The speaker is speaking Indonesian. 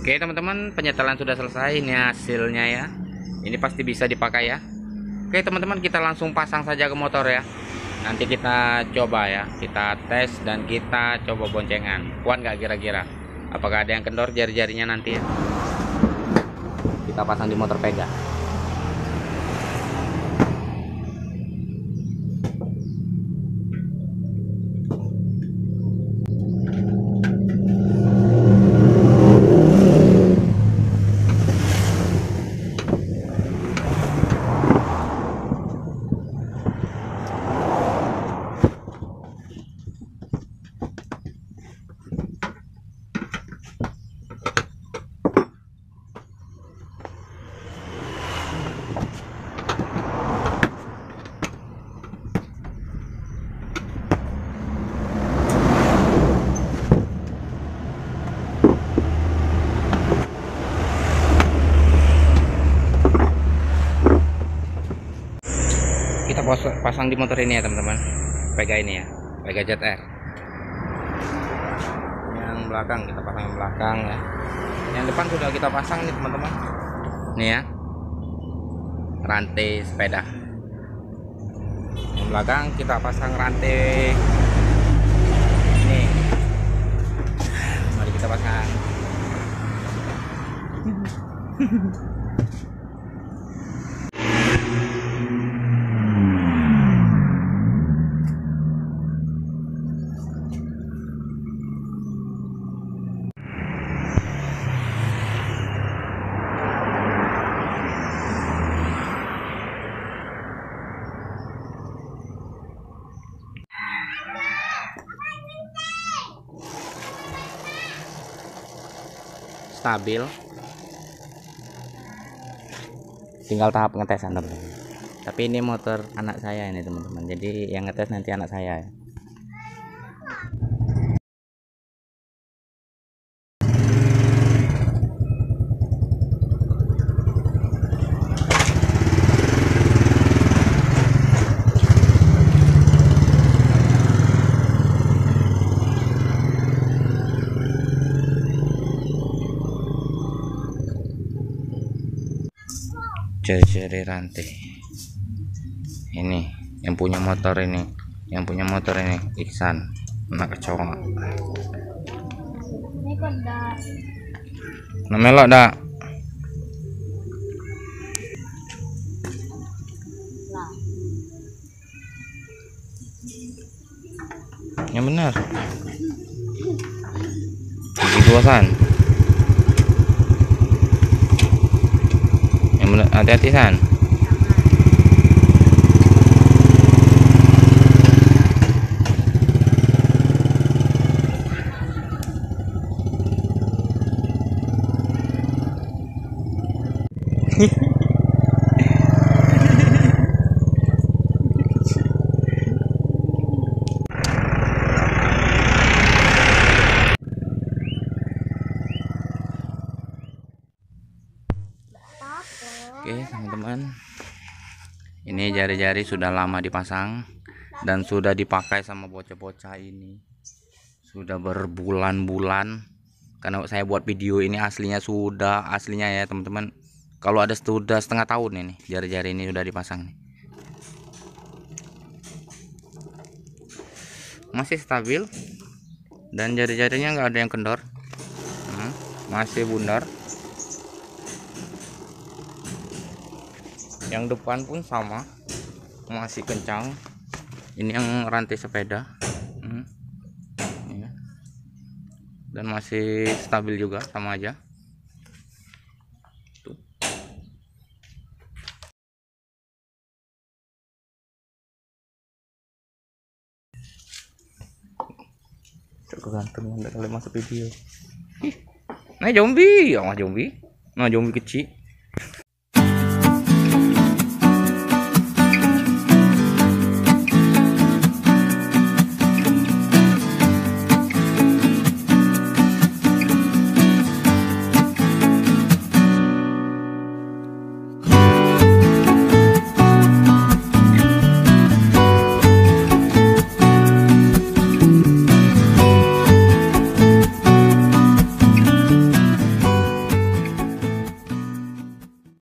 Oke teman-teman, penyetelan sudah selesai. Ini hasilnya ya. Ini pasti bisa dipakai ya. Oke teman-teman, kita langsung pasang saja ke motor ya. Nanti kita coba ya, kita tes dan kita coba boncengan. Kuat nggak kira-kira? Apakah ada yang kendor jari-jarinya nanti ya? Kita pasang di motor pegang. Kita pasang di motor ini ya teman-teman. Vega ini ya, Vega ZR. Yang belakang kita pasang yang belakang ya. Yang depan sudah kita pasang nih teman-teman. Nih ya, rantai sepeda. Yang belakang kita pasang rantai ini. Mari kita pasang. Stabil, tinggal tahap ngetesan teman-teman. Tapi ini motor anak saya ini teman-teman, jadi yang ngetes nanti anak saya ya. Jari-jari rantai ini yang punya motor ini, Iksan anak kecoa melok dak yang benar gigi duasan yang benar, hati-hati san. Oke teman-teman, ini jari-jari sudah lama dipasang dan sudah dipakai sama bocah-bocah ini sudah berbulan-bulan. Karena saya buat video ini aslinya ya teman-teman, kalau ada sudah setengah tahun ini jari-jari ini sudah dipasang nih. Masih stabil dan jari-jarinya nggak ada yang kendor, masih bundar. Yang depan pun sama, masih kencang. Ini yang rantai sepeda dan masih stabil juga, sama aja tuh. Gantung nggak boleh masuk video. Nah zombie kecil.